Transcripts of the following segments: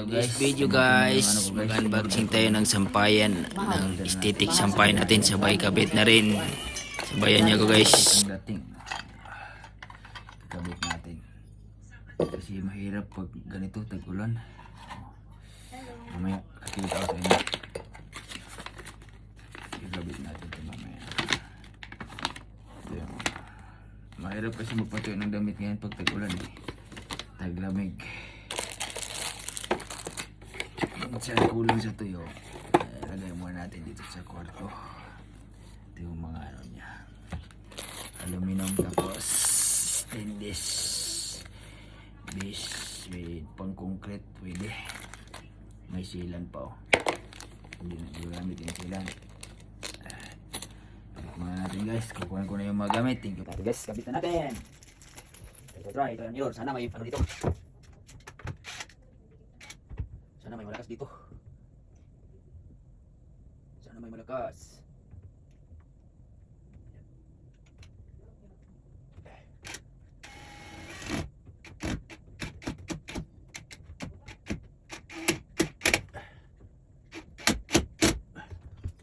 This video guys, mag-unboxing tayo ng sampayan, ng aesthetic sampayan natin, sabay kabit na rin. Sabayan niya ko guys. Dating kabit natin kasi mahirap pag ganito tag-ulan. Mamaya kakita ko sa inyo. Ikabit natin ito mamaya. Mahirap kasi magpatuyo ng damit ngayon pag tag-ulan eh. Taglamig. Minsan kulang sa tuyo. Lagay muna natin dito sa kwarto. Ito yung mga ano niya. Aluminum tapos stainless. Base with pang concrete pwede. May silan pa oh. Hindi na gamit yung silan. Kabit muna natin guys. Kukuhan ko na yung mga gamit. Thank you guys. Kabit na natin. Ito try. Ito yun. Sana may ano dito. Sana may malakas dito. Sana may malakas.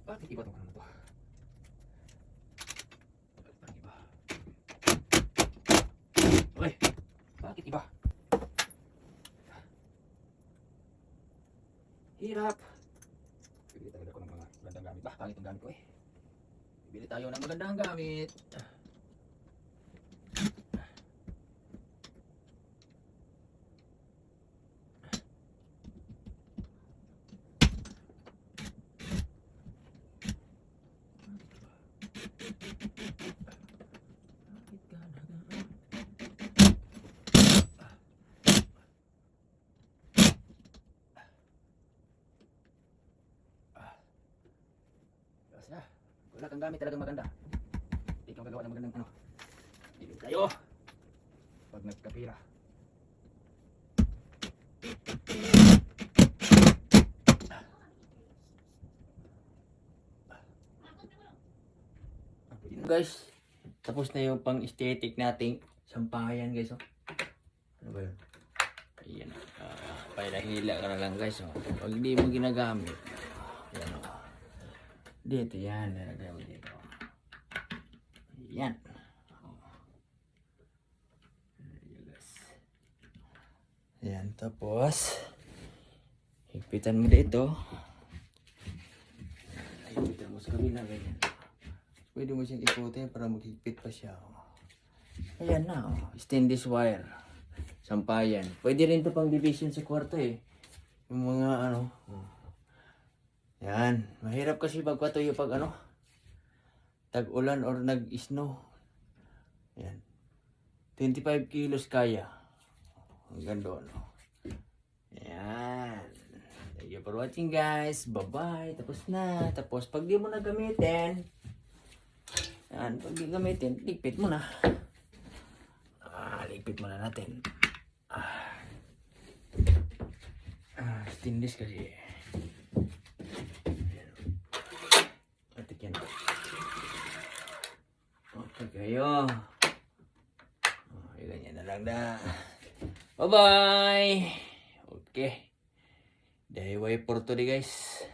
Bakit iba itong ano to? Bakit iba? Uy! Bakit iba? Hirap! Bibili talaga ako ng mga magandang gamit. Pangit ang gamit ko eh. Bibili tayo ng magandang gamit. Wala kang gamit talagang maganda. Hindi kang gagawa ng magandang ano. Bibili tayo pag nagkapira. Guys, tapos na yung pang aesthetic nating sampayan guys oh. Ano ba yun? Ayan pailahila ka na lang guys oh. Pag hindi mo ginagamit ayan oh. Dito yan, nalagay mo dito. Yan. Yan, tapos higpitan mo dito. Higpitan mo sa kabila, ganyan. Pwede mo siyang ikutin para maghigpit pa siya. Ayan na, oh. Stainless wire. Sampayan. Pwede rin ito pang division sa kwarto eh. Yung mga ano. Yan. Mahirap kasi magpatuyo pag ano. Tag-ulan or nag-snow. Yan. 25 kilos kaya. Hanggang doon. Yan. Thank you for watching guys. Bye-bye. Tapos na. Tapos pag di mo na gamitin. Yan. Pag di gamitin, ligpit mo na. Ligpit mo na natin. Stainless kasi. Atik yan. Okay kayo. Ganyan na lang na. Bye-bye. Okay. DIY for today guys.